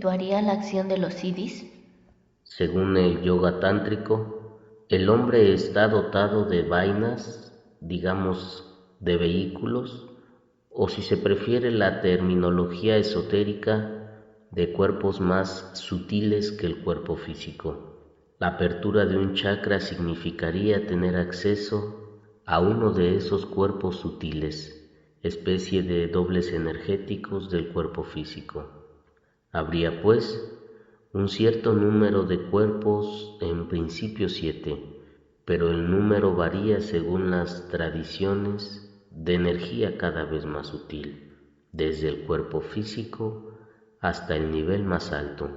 efectuaría la acción de los siddhis? Según el yoga tántrico, el hombre está dotado de vainas, digamos, de vehículos, o si se prefiere la terminología esotérica, de cuerpos más sutiles que el cuerpo físico. La apertura de un chakra significaría tener acceso a uno de esos cuerpos sutiles, especie de dobles energéticos del cuerpo físico. Habría, pues, un cierto número de cuerpos, en principio 7, pero el número varía según las tradiciones de energía cada vez más sutil, desde el cuerpo físico hasta el nivel más alto.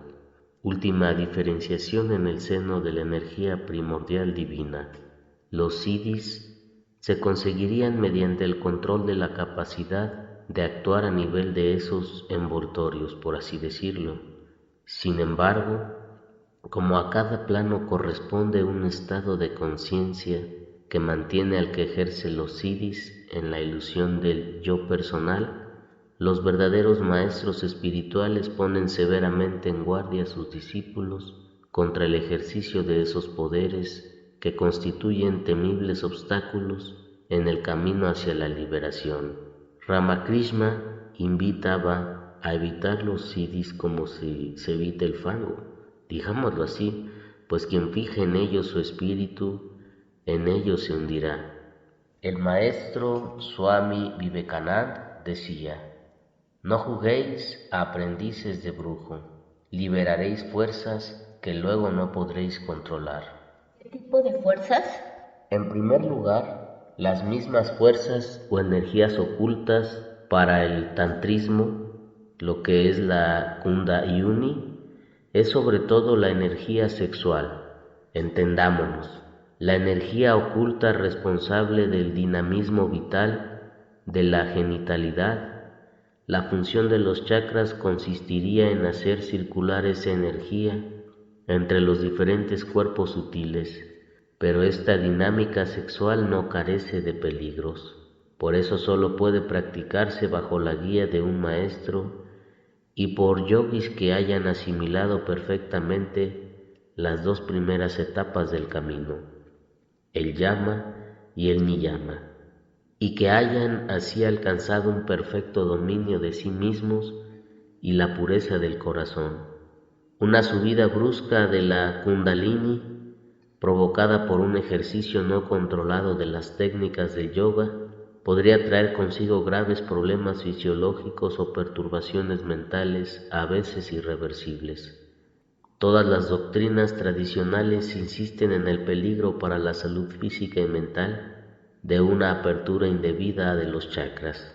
Última diferenciación en el seno de la energía primordial divina. Los siddhis se conseguirían mediante el control de la capacidad de actuar a nivel de esos envoltorios, por así decirlo. Sin embargo, como a cada plano corresponde un estado de conciencia que mantiene al que ejerce los siddhis en la ilusión del yo personal, los verdaderos maestros espirituales ponen severamente en guardia a sus discípulos contra el ejercicio de esos poderes que constituyen temibles obstáculos en el camino hacia la liberación. Ramakrishna invitaba a evitar los siddhis como si se evita el fango, digámoslo así, pues quien fije en ellos su espíritu, en ellos se hundirá. El maestro Swami Vivekananda decía: no juguéis a aprendices de brujo, liberaréis fuerzas que luego no podréis controlar. ¿Qué tipo de fuerzas? En primer lugar, las mismas fuerzas o energías ocultas para el tantrismo, lo que es la Kundalini, es sobre todo la energía sexual. Entendámonos, la energía oculta responsable del dinamismo vital, de la genitalidad. La función de los chakras consistiría en hacer circular esa energía entre los diferentes cuerpos sutiles, pero esta dinámica sexual no carece de peligros. Por eso solo puede practicarse bajo la guía de un maestro y por yogis que hayan asimilado perfectamente las dos primeras etapas del camino, el yama y el niyama, y que hayan así alcanzado un perfecto dominio de sí mismos y la pureza del corazón. Una subida brusca de la Kundalini, provocada por un ejercicio no controlado de las técnicas del yoga, podría traer consigo graves problemas fisiológicos o perturbaciones mentales, a veces irreversibles. Todas las doctrinas tradicionales insisten en el peligro para la salud física y mental de una apertura indebida de los chakras,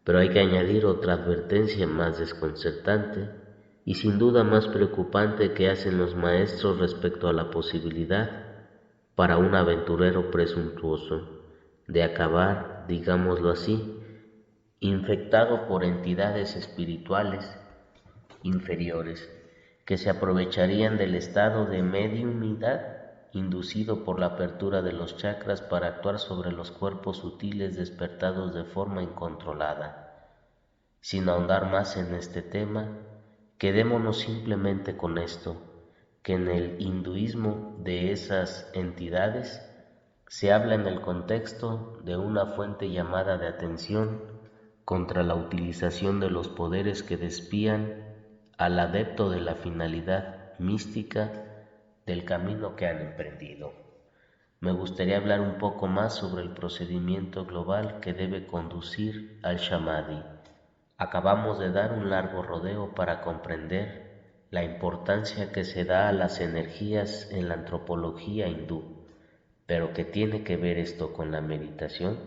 pero hay que añadir otra advertencia más desconcertante y sin duda más preocupante que hacen los maestros respecto a la posibilidad para un aventurero presuntuoso de acabar, digámoslo así, infectado por entidades espirituales inferiores que se aprovecharían del estado de mediumnidad inducido por la apertura de los chakras para actuar sobre los cuerpos sutiles despertados de forma incontrolada. Sin ahondar más en este tema, quedémonos simplemente con esto, que en el hinduismo de esas entidades se habla en el contexto de una fuente llamada de atención contra la utilización de los poderes que desvían al adepto de la finalidad mística del camino que han emprendido. Me gustaría hablar un poco más sobre el procedimiento global que debe conducir al Samadhi. Acabamos de dar un largo rodeo para comprender la importancia que se da a las energías en la antropología hindú. ¿Pero qué tiene que ver esto con la meditación?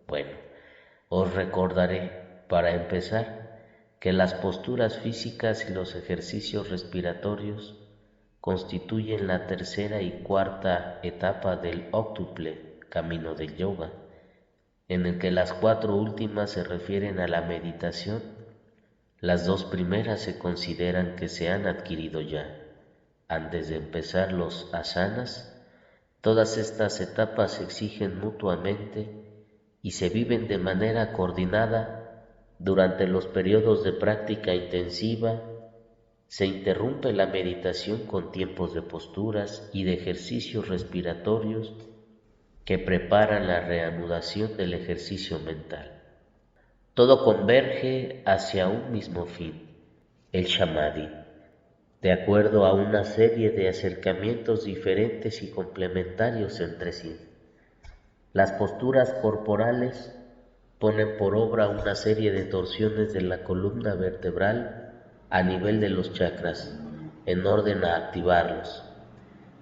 Bueno, os recordaré, para empezar, que las posturas físicas y los ejercicios respiratorios constituyen la tercera y cuarta etapa del óctuple camino del yoga, en el que las 4 últimas se refieren a la meditación. Las 2 primeras se consideran que se han adquirido ya. Antes de empezar los asanas, todas estas etapas se exigen mutuamente y se viven de manera coordinada durante los periodos de práctica intensiva Se interrumpe la meditación con tiempos de posturas y de ejercicios respiratorios que preparan la reanudación del ejercicio mental. Todo converge hacia un mismo fin, el samadhi, de acuerdo a una serie de acercamientos diferentes y complementarios entre sí. Las posturas corporales ponen por obra una serie de torsiones de la columna vertebral a nivel de los chakras, en orden a activarlos.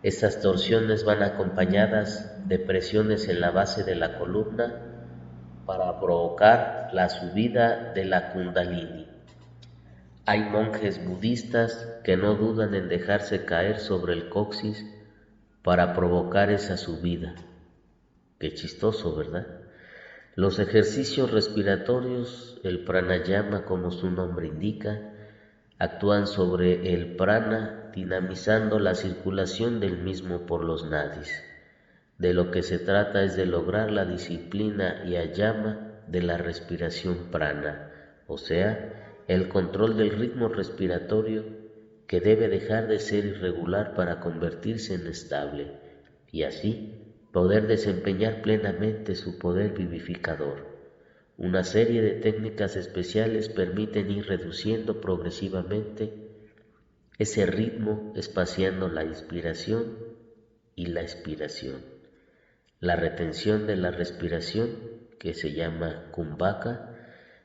Estas torsiones van acompañadas de presiones en la base de la columna para provocar la subida de la kundalini. Hay monjes budistas que no dudan en dejarse caer sobre el coxis para provocar esa subida. Qué chistoso, ¿verdad? Los ejercicios respiratorios, el pranayama como su nombre indica, actúan sobre el prana dinamizando la circulación del mismo por los nadis. De lo que se trata es de lograr la disciplina y ayama de la respiración prana, o sea, el control del ritmo respiratorio que debe dejar de ser irregular para convertirse en estable y así poder desempeñar plenamente su poder vivificador. Una serie de técnicas especiales permiten ir reduciendo progresivamente ese ritmo, espaciando la inspiración y la expiración. La retención de la respiración, que se llama kumbhaka,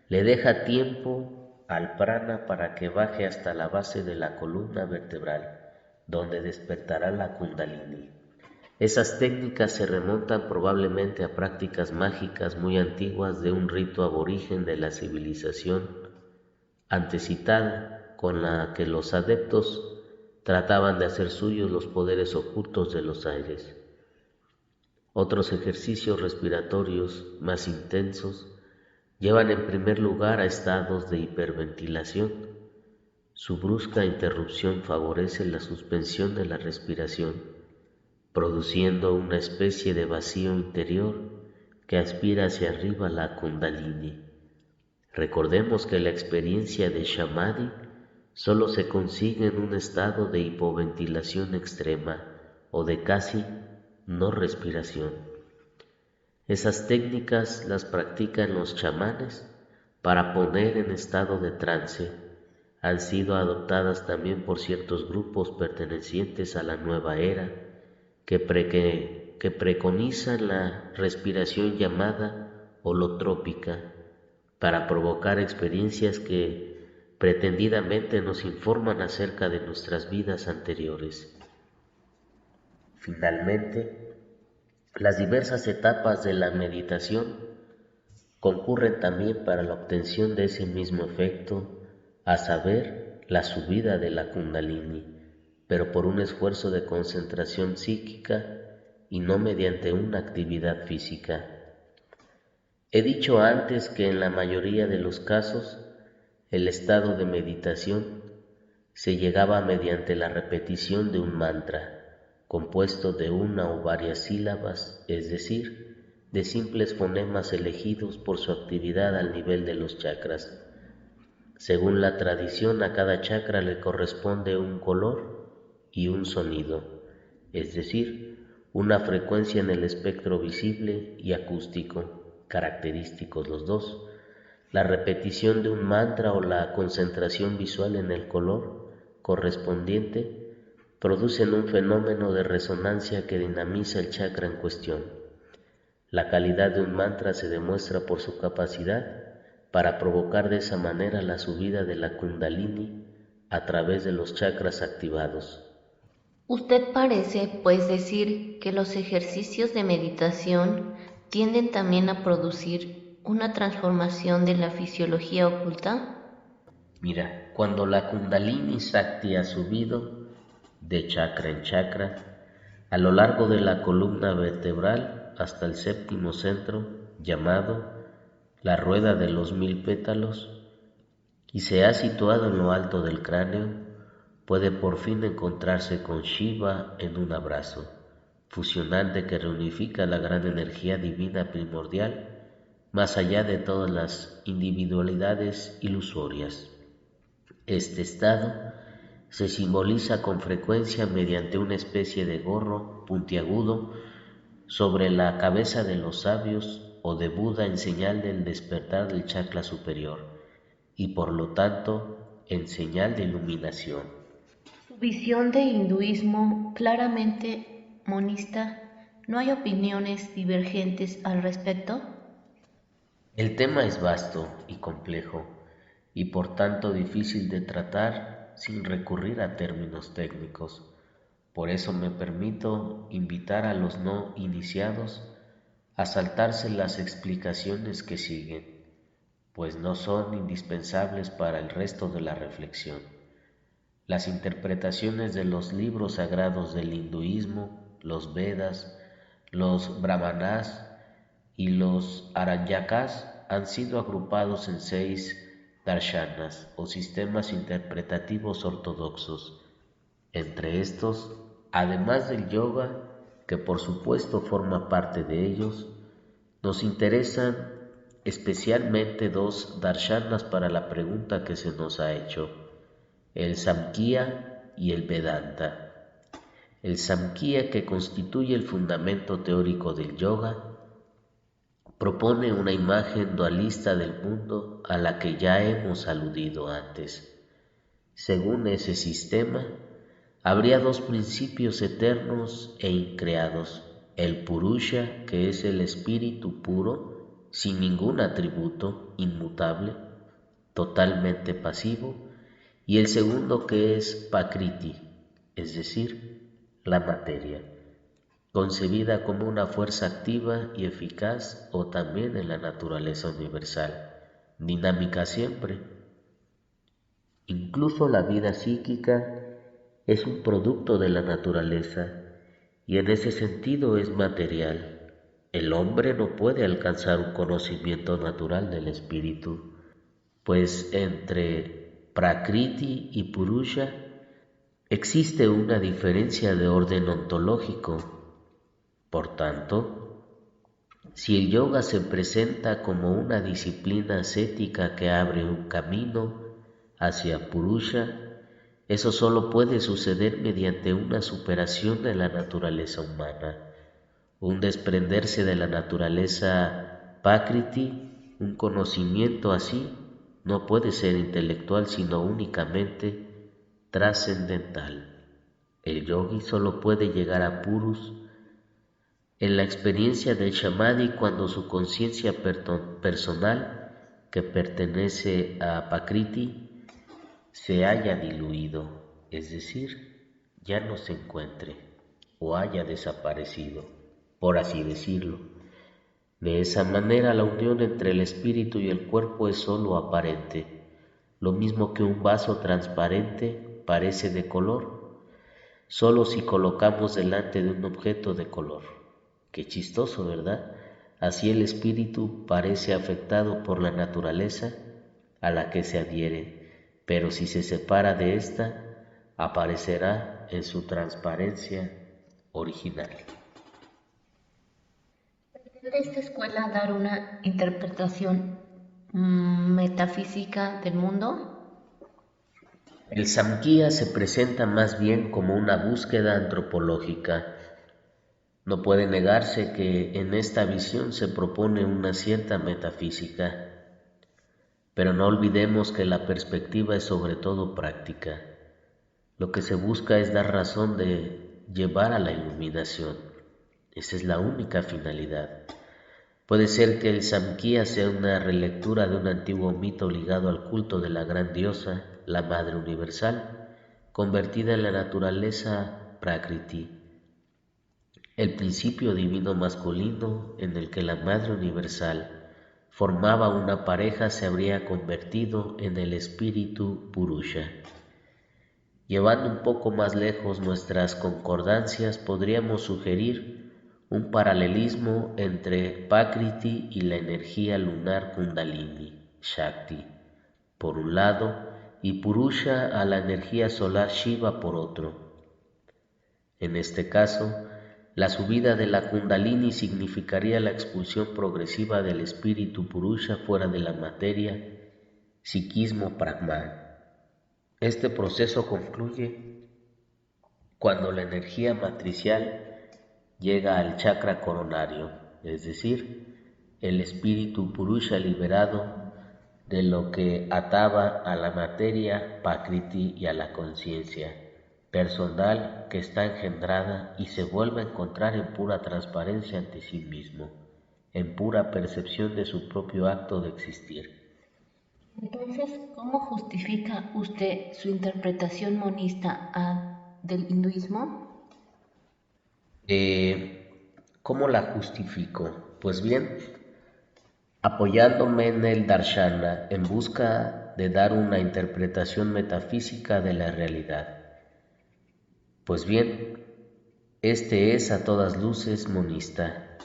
le deja tiempo al prana para que baje hasta la base de la columna vertebral, donde despertará la kundalini. Esas técnicas se remontan probablemente a prácticas mágicas muy antiguas de un rito aborigen de la civilización antecitada, con la que los adeptos trataban de hacer suyos los poderes ocultos de los aires. Otros ejercicios respiratorios más intensos llevan en primer lugar a estados de hiperventilación. Su brusca interrupción favorece la suspensión de la respiración, produciendo una especie de vacío interior que aspira hacia arriba la kundalini. Recordemos que la experiencia de samadhi solo se consigue en un estado de hipoventilación extrema o de casi no respiración. Esas técnicas las practican los chamanes para poner en estado de trance. Han sido adoptadas también por ciertos grupos pertenecientes a la nueva era que preconizan la respiración llamada holotrópica para provocar experiencias que pretendidamente nos informan acerca de nuestras vidas anteriores. Finalmente, las diversas etapas de la meditación concurren también para la obtención de ese mismo efecto, a saber, la subida de la kundalini, pero por un esfuerzo de concentración psíquica y no mediante una actividad física. He dicho antes que en la mayoría de los casos, el estado de meditación se llegaba mediante la repetición de un mantra, compuesto de una o varias sílabas, es decir, de simples fonemas elegidos por su actividad al nivel de los chakras. Según la tradición, a cada chakra le corresponde un color y un sonido, es decir, una frecuencia en el espectro visible y acústico, característicos los dos. La repetición de un mantra o la concentración visual en el color correspondiente producen un fenómeno de resonancia que dinamiza el chakra en cuestión. La calidad de un mantra se demuestra por su capacidad para provocar de esa manera la subida de la kundalini a través de los chakras activados. Usted parece, pues, decir que los ejercicios de meditación tienden también a producir una transformación de la fisiología oculta. Mira, cuando la kundalini sakti ha subido de chakra en chakra, a lo largo de la columna vertebral hasta el séptimo centro, llamado la rueda de los 1000 pétalos, y se ha situado en lo alto del cráneo, puede por fin encontrarse con Shiva en un abrazo, fusionante que reunifica la gran energía divina primordial, más allá de todas las individualidades ilusorias. Este estado se simboliza con frecuencia mediante una especie de gorro puntiagudo sobre la cabeza de los sabios o de Buda en señal del despertar del chakra superior y por lo tanto en señal de iluminación. Su visión de hinduismo claramente monista, ¿no hay opiniones divergentes al respecto? El tema es vasto y complejo y por tanto difícil de tratar sin recurrir a términos técnicos. Por eso me permito invitar a los no iniciados a saltarse las explicaciones que siguen, pues no son indispensables para el resto de la reflexión. Las interpretaciones de los libros sagrados del hinduismo, los Vedas, los Brahmanas y los Aranyakas han sido agrupados en 6 darshanas o sistemas interpretativos ortodoxos. Entre estos, además del yoga, que por supuesto forma parte de ellos, nos interesan especialmente 2 darshanas para la pregunta que se nos ha hecho: el Samkhya y el Vedanta. El Samkhya, que constituye el fundamento teórico del yoga, propone una imagen dualista del mundo a la que ya hemos aludido antes. Según ese sistema, habría 2 principios eternos e increados: el Purusha, que es el espíritu puro, sin ningún atributo, inmutable, totalmente pasivo, y el segundo, que es Prakriti, es decir, la materia, concebida como una fuerza activa y eficaz, o también en la naturaleza universal, dinámica siempre. Incluso la vida psíquica es un producto de la naturaleza y en ese sentido es material. El hombre no puede alcanzar un conocimiento natural del espíritu, pues entre Prakriti y Purusha existe una diferencia de orden ontológico. Por tanto, si el yoga se presenta como una disciplina ascética que abre un camino hacia Purusha, eso solo puede suceder mediante una superación de la naturaleza humana, un desprenderse de la naturaleza Prakriti. Un conocimiento así no puede ser intelectual, sino únicamente trascendental. El yogi solo puede llegar a Purus en la experiencia del Samadhi cuando su conciencia personal, que pertenece a Prakriti, se haya diluido, es decir, ya no se encuentre o haya desaparecido, por así decirlo. De esa manera la unión entre el espíritu y el cuerpo es sólo aparente, lo mismo que un vaso transparente parece de color, solo si colocamos delante de un objeto de color. Qué chistoso, ¿verdad? Así el espíritu parece afectado por la naturaleza a la que se adhiere, pero si se separa de ésta, aparecerá en su transparencia original. ¿Pretende esta escuela dar una interpretación metafísica del mundo? El Samkhya se presenta más bien como una búsqueda antropológica. No puede negarse que en esta visión se propone una cierta metafísica, pero no olvidemos que la perspectiva es sobre todo práctica. Lo que se busca es dar razón de llevar a la iluminación. Esa es la única finalidad. Puede ser que el Samkhya sea una relectura de un antiguo mito ligado al culto de la gran diosa, la Madre Universal, convertida en la naturaleza Prakriti, el principio divino masculino en el que la Madre Universal formaba una pareja se habría convertido en el espíritu Purusha. Llevando un poco más lejos nuestras concordancias, podríamos sugerir un paralelismo entre Prakriti y la energía lunar Kundalini, Shakti, por un lado, y Purusha a la energía solar Shiva por otro. En este caso, la subida de la Kundalini significaría la expulsión progresiva del espíritu Purusha fuera de la materia, psiquismo Brahman. Este proceso concluye cuando la energía matricial llega al chakra coronario, es decir, el espíritu Purusha liberado de lo que ataba a la materia Prakriti y a la conciencia personal que está engendrada y se vuelve a encontrar en pura transparencia ante sí mismo, en pura percepción de su propio acto de existir. Entonces, ¿cómo justifica usted su interpretación monista del hinduismo? ¿Cómo la justifico? Pues bien, apoyándome en el darshana en busca de dar una interpretación metafísica de la realidad. Pues bien, este es a todas luces monista.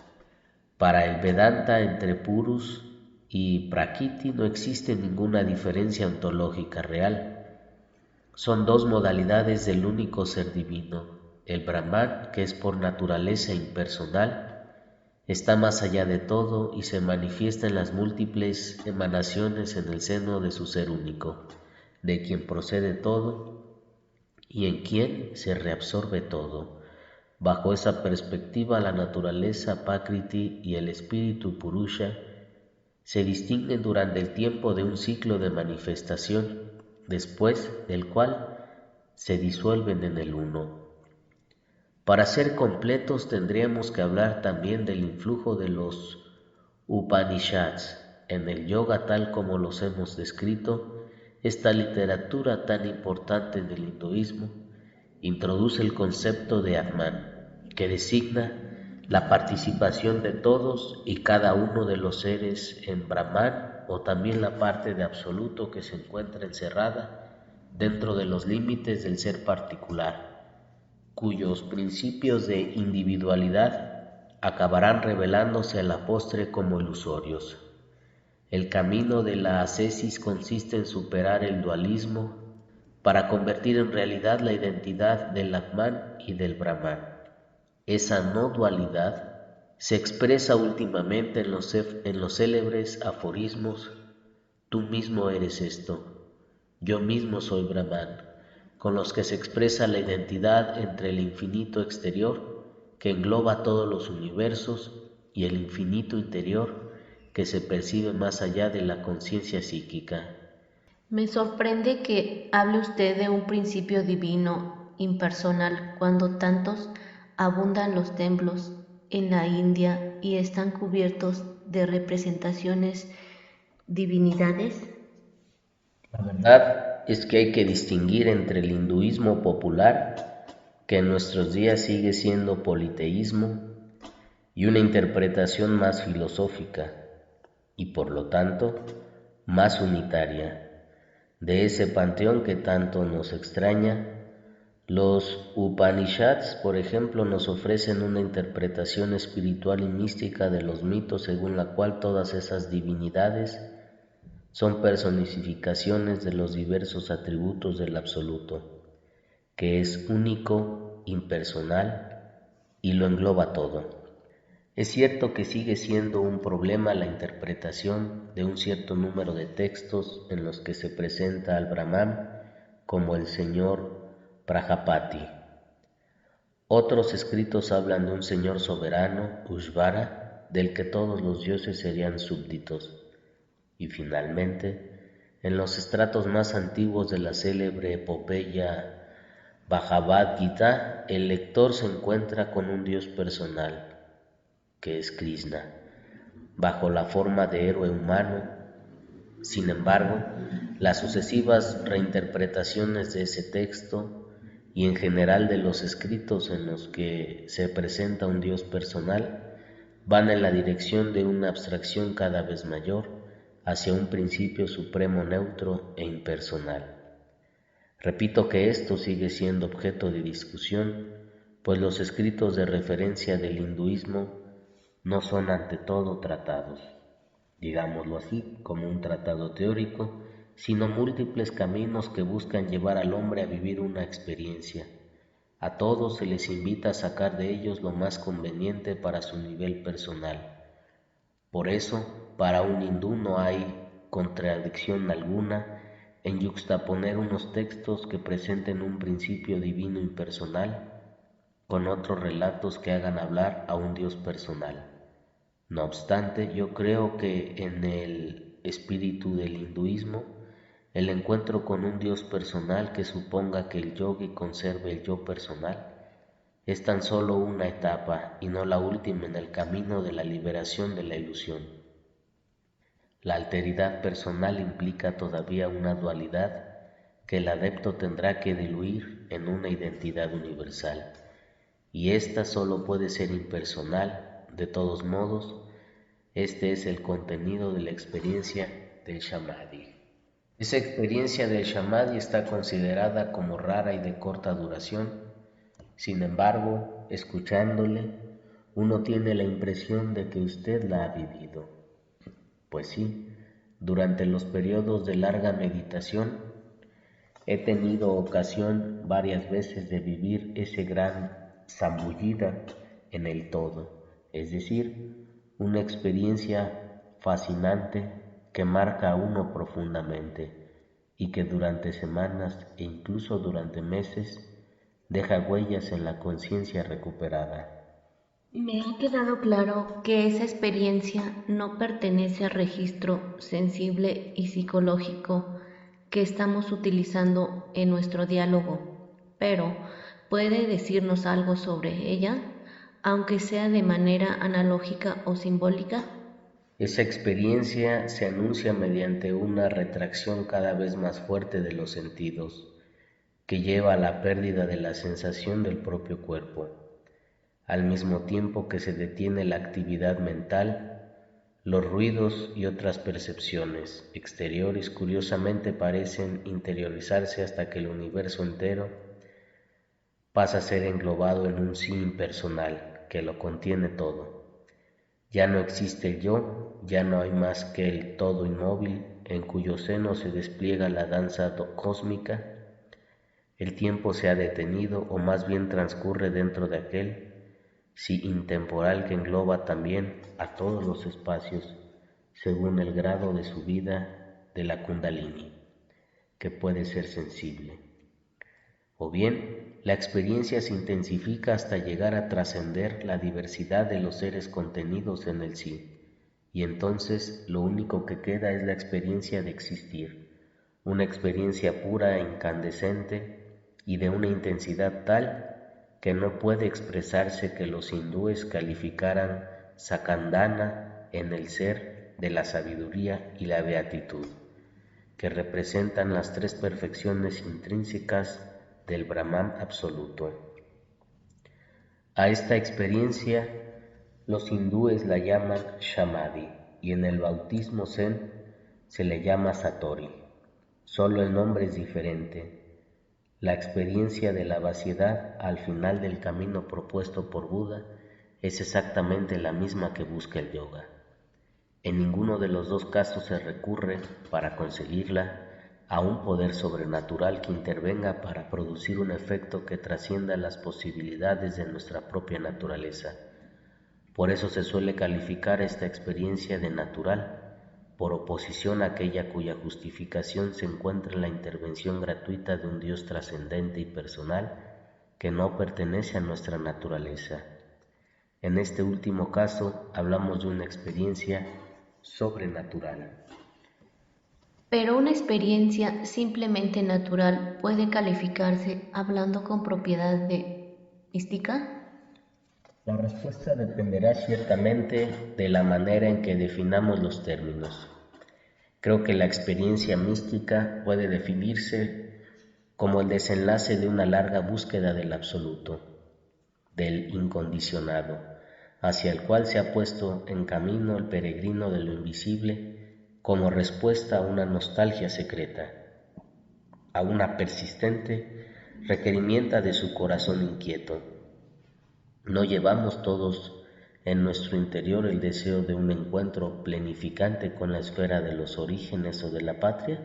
Para el Vedanta entre Purus y Prakriti no existe ninguna diferencia ontológica real. Son dos modalidades del único ser divino. El Brahman, que es por naturaleza impersonal, está más allá de todo y se manifiesta en las múltiples emanaciones en el seno de su ser único, de quien procede todo y en quien se reabsorbe todo. Bajo esa perspectiva, la naturaleza Prakriti y el espíritu Purusha se distinguen durante el tiempo de un ciclo de manifestación, después del cual se disuelven en el uno. Para ser completos tendríamos que hablar también del influjo de los Upanishads en el yoga tal como los hemos descrito. Esta literatura tan importante en el hinduismo introduce el concepto de Atman, que designa la participación de todos y cada uno de los seres en Brahman, o también la parte de absoluto que se encuentra encerrada dentro de los límites del ser particular, cuyos principios de individualidad acabarán revelándose a la postre como ilusorios. El camino de la ascesis consiste en superar el dualismo para convertir en realidad la identidad del Atman y del Brahman. Esa no dualidad se expresa últimamente en los célebres aforismos: tú mismo eres esto, yo mismo soy Brahman, con los que se expresa la identidad entre el infinito exterior, que engloba todos los universos, y el infinito interior, que se percibe más allá de la conciencia psíquica. Me sorprende que hable usted de un principio divino, impersonal, cuando tantos abundan los templos en la India y están cubiertos de representaciones divinidades. La verdad es que hay que distinguir entre el hinduismo popular, que en nuestros días sigue siendo politeísmo, y una interpretación más filosófica y por lo tanto más unitaria de ese panteón que tanto nos extraña. Los Upanishads, por ejemplo, nos ofrecen una interpretación espiritual y mística de los mitos según la cual todas esas divinidades son personificaciones de los diversos atributos del Absoluto, que es único, impersonal y lo engloba todo. Es cierto que sigue siendo un problema la interpretación de un cierto número de textos en los que se presenta al Brahman como el señor Prajapati. Otros escritos hablan de un señor soberano, Ushvara, del que todos los dioses serían súbditos. Y finalmente, en los estratos más antiguos de la célebre epopeya Bhagavad Gita, el lector se encuentra con un dios personal, que es Krishna, bajo la forma de héroe humano. Sin embargo, las sucesivas reinterpretaciones de ese texto y en general de los escritos en los que se presenta un Dios personal van en la dirección de una abstracción cada vez mayor hacia un principio supremo neutro e impersonal. Repito que esto sigue siendo objeto de discusión, pues los escritos de referencia del hinduismo no son ante todo tratados, digámoslo así, como un tratado teórico, sino múltiples caminos que buscan llevar al hombre a vivir una experiencia. A todos se les invita a sacar de ellos lo más conveniente para su nivel personal. Por eso, para un hindú no hay contradicción alguna en yuxtaponer unos textos que presenten un principio divino impersonal con otros relatos que hagan hablar a un Dios personal. No obstante, yo creo que en el espíritu del hinduismo, el encuentro con un Dios personal que suponga que el yogi conserve el yo personal es tan solo una etapa y no la última en el camino de la liberación de la ilusión. La alteridad personal implica todavía una dualidad que el adepto tendrá que diluir en una identidad universal, y ésta solo puede ser impersonal. De todos modos, este es el contenido de la experiencia del Samadhi. Esa experiencia del Samadhi está considerada como rara y de corta duración. Sin embargo, escuchándole, uno tiene la impresión de que usted la ha vivido. Pues sí, durante los periodos de larga meditación, he tenido ocasión varias veces de vivir ese gran zambullida en el todo, es decir, una experiencia fascinante que marca a uno profundamente y que durante semanas e incluso durante meses deja huellas en la conciencia recuperada. Me ha quedado claro que esa experiencia no pertenece al registro sensible y psicológico que estamos utilizando en nuestro diálogo, pero ¿puede decirnos algo sobre ella, aunque sea de manera analógica o simbólica? Esa experiencia se anuncia mediante una retracción cada vez más fuerte de los sentidos, que lleva a la pérdida de la sensación del propio cuerpo. Al mismo tiempo que se detiene la actividad mental, los ruidos y otras percepciones exteriores curiosamente parecen interiorizarse hasta que el universo entero pasa a ser englobado en un sí impersonal que lo contiene todo. Ya no existe el yo, ya no hay más que el todo inmóvil en cuyo seno se despliega la danza cósmica. El tiempo se ha detenido, o más bien transcurre dentro de aquel sí intemporal que engloba también a todos los espacios según el grado de subida de la Kundalini, que puede ser sensible. O bien, la experiencia se intensifica hasta llegar a trascender la diversidad de los seres contenidos en el sí, y entonces lo único que queda es la experiencia de existir, una experiencia pura e incandescente y de una intensidad tal que no puede expresarse, que los hindúes calificaran Sakandana en el ser de la sabiduría y la beatitud, que representan las tres perfecciones intrínsecas del Brahman absoluto. A esta experiencia los hindúes la llaman Samadhi y en el bautismo Zen se le llama Satori. Solo el nombre es diferente. La experiencia de la vaciedad al final del camino propuesto por Buda es exactamente la misma que busca el yoga. En ninguno de los dos casos se recurre, para conseguirla, a un poder sobrenatural que intervenga para producir un efecto que trascienda las posibilidades de nuestra propia naturaleza. Por eso se suele calificar esta experiencia de natural, por oposición a aquella cuya justificación se encuentra en la intervención gratuita de un Dios trascendente y personal que no pertenece a nuestra naturaleza. En este último caso hablamos de una experiencia sobrenatural. Pero una experiencia simplemente natural puede calificarse, hablando con propiedad, de mística. La respuesta dependerá ciertamente de la manera en que definamos los términos. Creo que la experiencia mística puede definirse como el desenlace de una larga búsqueda del absoluto, del incondicionado, hacia el cual se ha puesto en camino el peregrino de lo invisible como respuesta a una nostalgia secreta, a una persistente requerimiento de su corazón inquieto. ¿No llevamos todos en nuestro interior el deseo de un encuentro plenificante con la esfera de los orígenes o de la patria?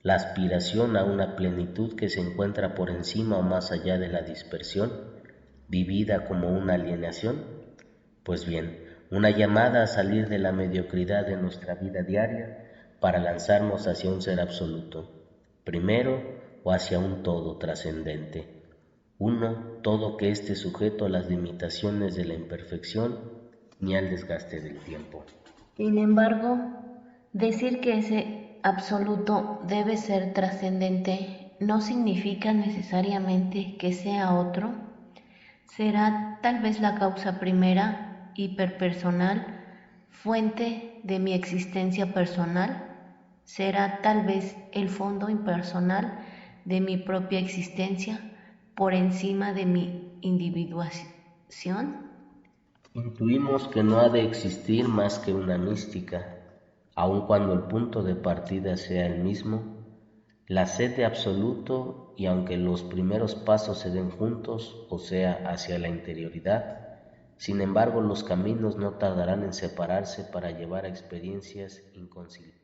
La aspiración a una plenitud que se encuentra por encima o más allá de la dispersión, vivida como una alienación. Pues bien, una llamada a salir de la mediocridad de nuestra vida diaria para lanzarnos hacia un ser absoluto, primero o hacia un todo trascendente, uno todo que esté sujeto a las limitaciones de la imperfección ni al desgaste del tiempo. Sin embargo, decir que ese absoluto debe ser trascendente no significa necesariamente que sea otro. Será tal vez la causa primera, hiperpersonal, fuente de mi existencia personal. Será tal vez el fondo impersonal de mi propia existencia por encima de mi individuación. Intuimos que no ha de existir más que una mística, aun cuando el punto de partida sea el mismo, la sed de absoluto, y aunque los primeros pasos se den juntos, o sea, hacia la interioridad, sin embargo los caminos no tardarán en separarse para llevar a experiencias inconciliables.